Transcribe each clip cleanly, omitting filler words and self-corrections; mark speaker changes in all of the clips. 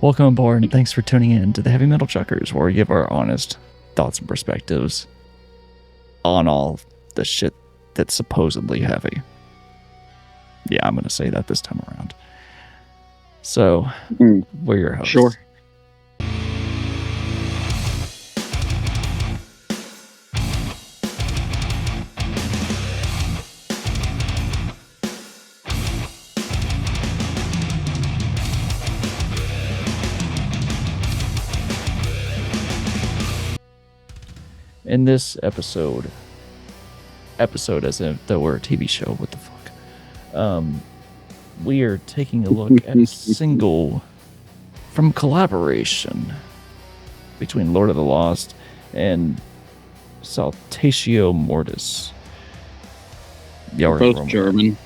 Speaker 1: Welcome aboard, and thanks for tuning in to the Heavy Metal Chuckers, where we give our honest thoughts and perspectives on all the shit that's supposedly heavy. Yeah, I'm going to say that this time around. So, we're your hosts.
Speaker 2: Sure.
Speaker 1: In this episode as if though we're a TV show, what the fuck? We are taking a look at a single from collaboration between Lord of the Lost and Saltatio Mortis.
Speaker 2: Yeah, both German.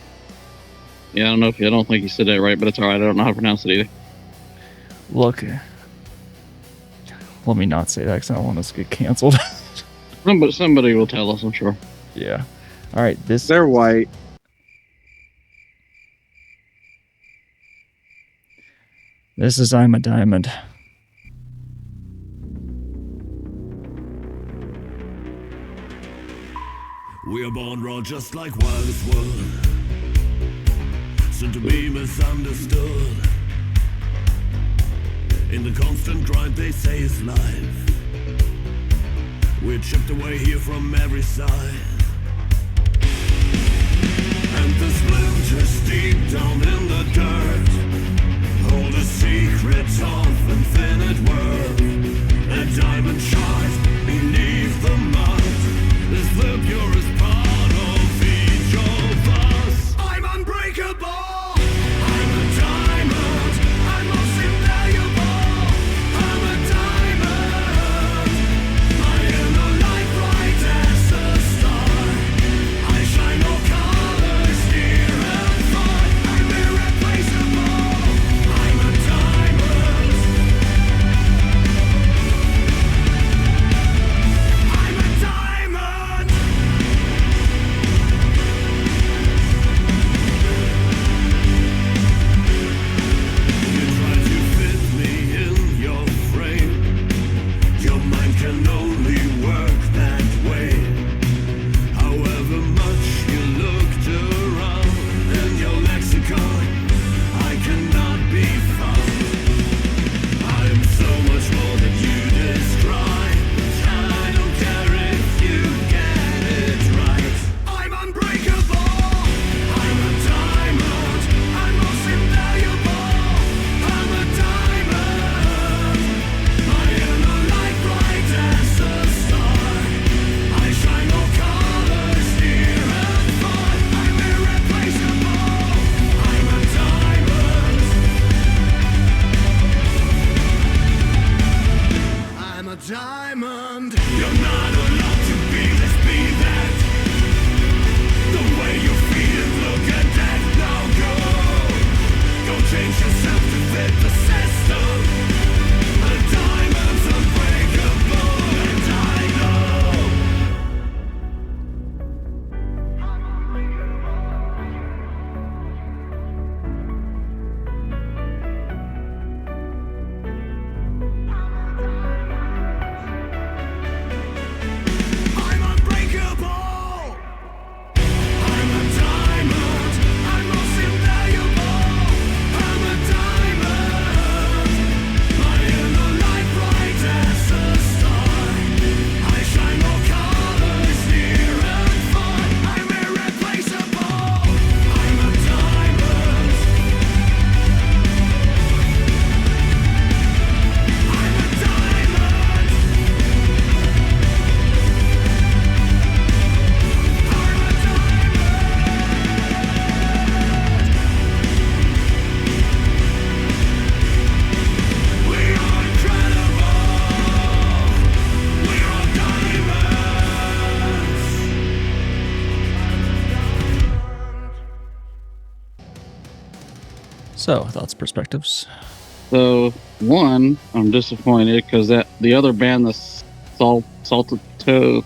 Speaker 2: Yeah, I don't think you said that right, but it's alright. I don't know how to pronounce it either.
Speaker 1: Look, let me not say that because I don't want us to get canceled.
Speaker 2: Somebody will tell us, I'm sure.
Speaker 1: Yeah. All right.
Speaker 3: They're white.
Speaker 1: This is I'm a Diamond.
Speaker 4: We are born raw just like wildest world, soon to be misunderstood. In the constant grind they say is life, we're chipped away here from every side. And the splinters deep down in the dirt hold the secrets of infinite worth. A diamond shines beneath the mud is the purest part of each of us. I'm unbreakable. I'm a diamond. I'm most invaluable. I'm a diamond. I am a light bright as a star. I shine all colors near and far. I'm irreplaceable. I'm a diamond. I'm a diamond. You try to fit me in your frame. Your mind can only work that way. However much you looked around in your lexicon, I cannot be found. I am so much more than you describe. I don't care if you get it right. I'm unbreakable. I'm a diamond. I'm most invaluable. I'm a diamond. I am a light bright as a star. I shine all colors near and far. I'm irreplaceable. I'm a diamond. I'm a diamond. You're not allowed to be this, be that. The way you feel it, look at that. Now go. Go change yourself to fit the system. A diamond's unbreakable, and I know. I'm unbreakable. I'm a diamond. I'm most invaluable. I'm a diamond. I am a light bright as a star. I shine all colors near and far. I'm irreplaceable. I'm a diamond. I'm a diamond. We are incredible. We are diamonds.
Speaker 1: So, thoughts, perspectives.
Speaker 2: So, one, I'm disappointed because that the other band, the Saltatio,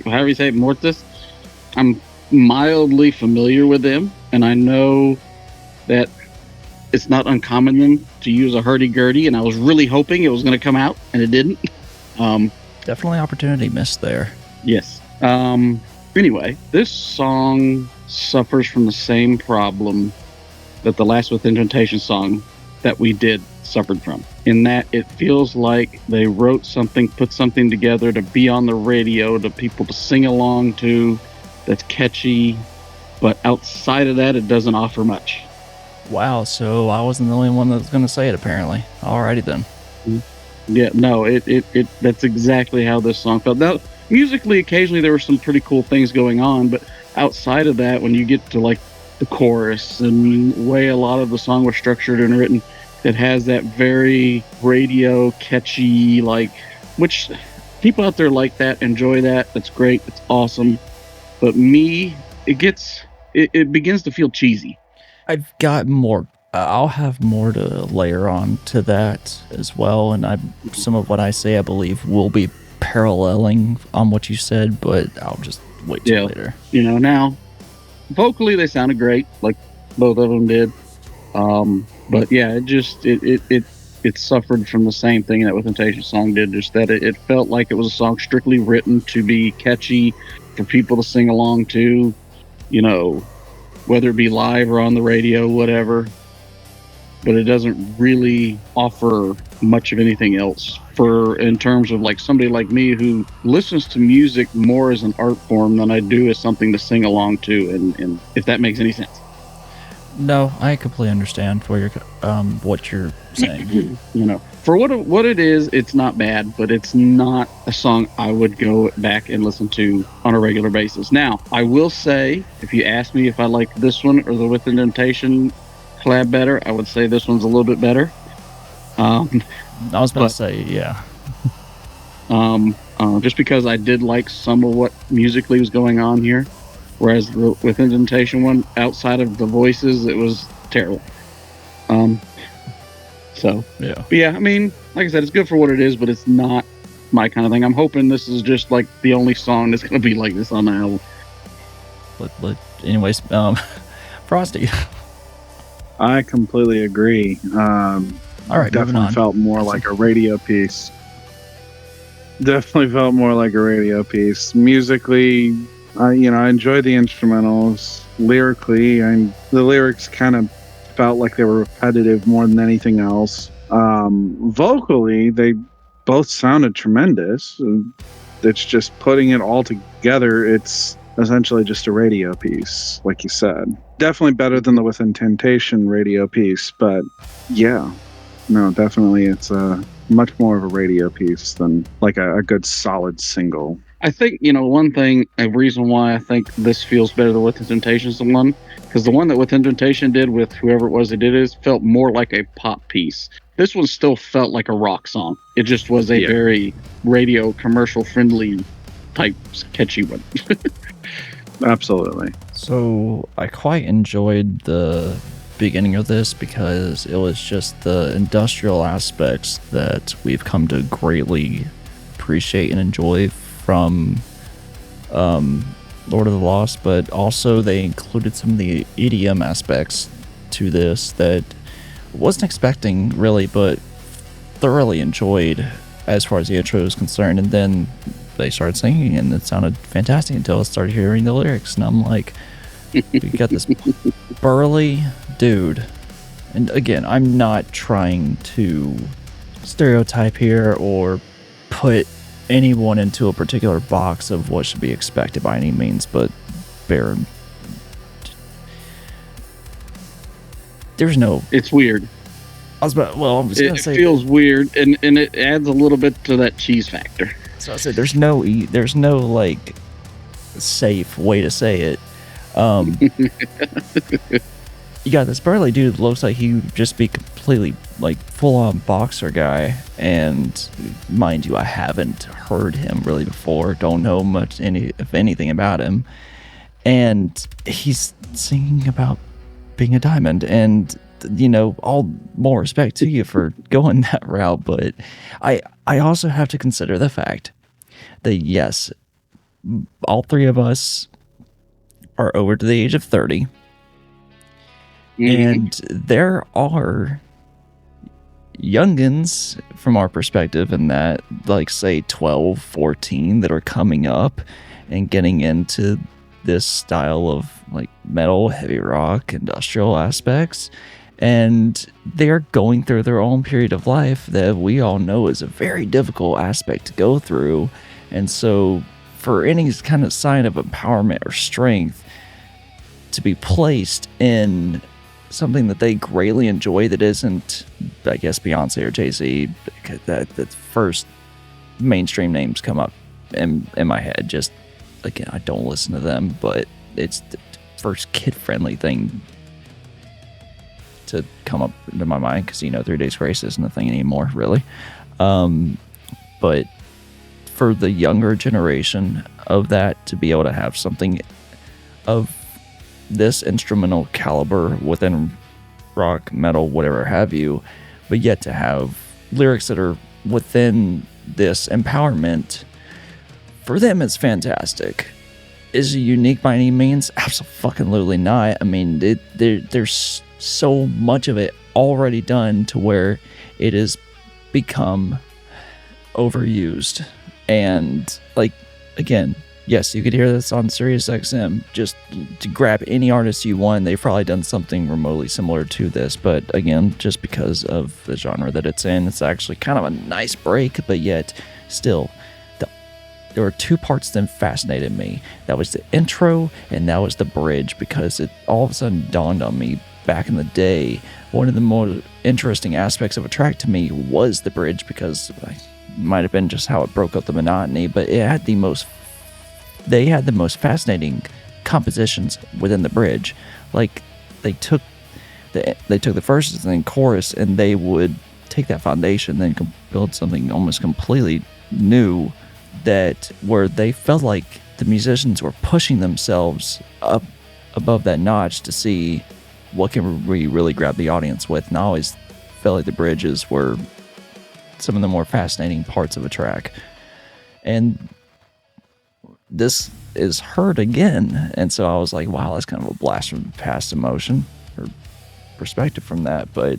Speaker 2: however you say it, Mortis, I'm mildly familiar with them, and I know that it's not uncommon then to use a hurdy-gurdy, and I was really hoping it was going to come out, and it didn't.
Speaker 1: Definitely opportunity missed there.
Speaker 2: Yes. Anyway, this song suffers from the same problem that the last Within Temptation song that we did suffered from, in that it feels like they wrote something, put something together to be on the radio, to people to sing along to, that's catchy, but outside of that, it doesn't offer much.
Speaker 1: Wow, so I wasn't the only one that was going to say it, apparently. Alrighty then.
Speaker 2: Yeah, no, it that's exactly how this song felt. Now, musically, occasionally there were some pretty cool things going on, but outside of that, when you get to like the chorus and the way a lot of the song was structured and written, it has that very radio catchy, like, which people out there like that, enjoy that. That's great. It's awesome. But me, it begins to feel cheesy.
Speaker 1: I've got more. I'll have more to layer on to that as well, and some of what I say, I believe, will be paralleling on what you said, but I'll just wait till later.
Speaker 2: You know, now vocally they sounded great, like both of them did. But yeah, it suffered from the same thing that Within Temptation song did, just that it felt like it was a song strictly written to be catchy for people to sing along to, you know, whether it be live or on the radio, whatever. But it doesn't really offer much of anything else in terms of like somebody like me who listens to music more as an art form than I do as something to sing along to, and if that makes any sense.
Speaker 1: No, I completely understand what you're saying.
Speaker 2: You know, for what it is, it's not bad, but it's not a song I would go back and listen to on a regular basis. Now, I will say, if you ask me if I like this one or the Within Temptation collab better, I would say this one's a little bit better.
Speaker 1: I was about to say, yeah.
Speaker 2: Just because I did like some of what musically was going on here, whereas the Within Temptation one, outside of the voices, it was terrible. So yeah, but yeah, I mean, like I said, it's good for what it is, but it's not my kind of thing. I'm hoping this is just like the only song that's going to be like this on the album.
Speaker 1: But anyways, Frosty.
Speaker 3: I completely agree.
Speaker 1: All right,
Speaker 3: definitely felt more like a radio piece. Definitely felt more like a radio piece. Musically, I enjoyed the instrumentals. Lyrically, the lyrics kind of felt like they were repetitive more than anything else. Vocally, they both sounded tremendous. It's just putting it all together. It's essentially just a radio piece, like you said. Definitely better than the Within Temptation radio piece, but yeah, no, definitely it's much more of a radio piece than like a good solid single.
Speaker 2: I think, a reason why I think this feels better than Within Temptation's the one, because the one that Within Temptation did with whoever it was that did it felt more like a pop piece. This one still felt like a rock song. It just was a very radio commercial friendly type catchy one.
Speaker 3: Absolutely.
Speaker 1: So I quite enjoyed the beginning of this because it was just the industrial aspects that we've come to greatly appreciate and enjoy from Lord of the Lost, but also they included some of the EDM aspects to this that I wasn't expecting really, but thoroughly enjoyed as far as the intro is concerned. And then they started singing and it sounded fantastic until I started hearing the lyrics, and I'm like, we got this burly dude. And again, I'm not trying to stereotype here or put anyone into a particular box of what should be expected by any means, but there's no...
Speaker 2: It's weird.
Speaker 1: It
Speaker 2: feels weird, and it adds a little bit to that cheese factor.
Speaker 1: So I said there's no like safe way to say it. You got this burly dude that looks like he would just be completely like full-on boxer guy, and mind you, I haven't heard him really before, don't know much if anything about him, and he's singing about being a diamond, and all more respect to you for going that route, but I also have to consider the fact that yes, all three of us are over to the age of 30. And there are youngins from our perspective in that, like, say 12, 14, that are coming up and getting into this style of like metal, heavy rock, industrial aspects, and they're going through their own period of life that we all know is a very difficult aspect to go through. And so for any kind of sign of empowerment or strength to be placed in something that they greatly enjoy that isn't, I guess, Beyonce or Jay-Z, that first mainstream names come up in my head. Just, again, I don't listen to them, but it's the first kid-friendly thing to come up into my mind, because 3 Days Grace isn't a thing anymore, really. But for the younger generation of that to be able to have something of this instrumental caliber within rock, metal, whatever have you, but yet to have lyrics that are within this empowerment, for them it's fantastic. Is it unique by any means? Absolutely not. I mean, there's so much of it already done to where it has become overused. And, like, again, yes, you could hear this on Sirius XM. Just to grab any artist you want, they've probably done something remotely similar to this. But again, just because of the genre that it's in, it's actually kind of a nice break. But yet, still, there were two parts that fascinated me. That was the intro, and that was the bridge, because it all of a sudden dawned on me back in the day. One of the more interesting aspects of a track to me was the bridge, because it might have been just how it broke up the monotony, but it had they had the most fascinating compositions within the bridge. Like, they took the verses and then chorus, and they would take that foundation, then build something almost completely new, that where they felt like the musicians were pushing themselves up above that notch to see what can we really grab the audience with. And I always felt like the bridges were some of the more fascinating parts of a track. And this is heard again, and so I was like, wow, that's kind of a blast from the past emotion or perspective from that. But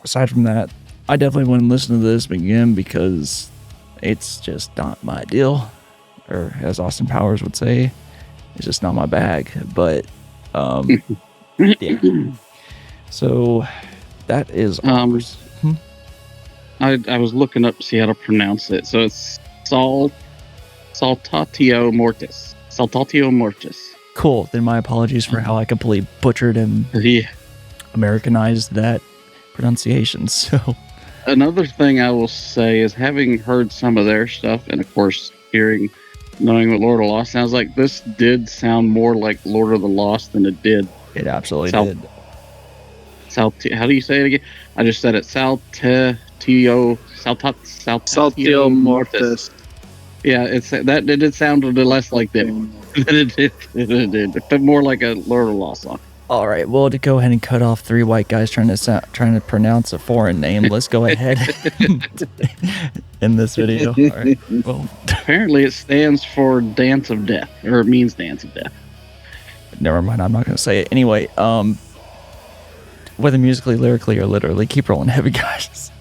Speaker 1: aside from that, I definitely wouldn't listen to this again, because it's just not my deal, or as Austin Powers would say, it's just not my bag. But yeah, so that is ours.
Speaker 2: I was looking up to see how to pronounce it. So it's Saltatio Mortis. Saltatio Mortis.
Speaker 1: Cool. Then my apologies for how I completely butchered and Americanized that pronunciation. So
Speaker 2: another thing I will say is, having heard some of their stuff, and of course knowing what Lord of the Lost sounds like, this did sound more like Lord of the Lost than it did.
Speaker 1: It absolutely did.
Speaker 2: How do you say it again? I just said it. Saltatio Mortis. Yeah, it did sound a little less like that. It felt more like a Lord of the Lost song.
Speaker 1: All right, well, to go ahead and cut off three white guys trying to pronounce a foreign name, let's go ahead in this video. All right. Well,
Speaker 2: apparently it stands for Dance of Death, or it means Dance of Death.
Speaker 1: Never mind, I'm not going to say it. Anyway, whether musically, lyrically, or literally, keep rolling heavy, guys.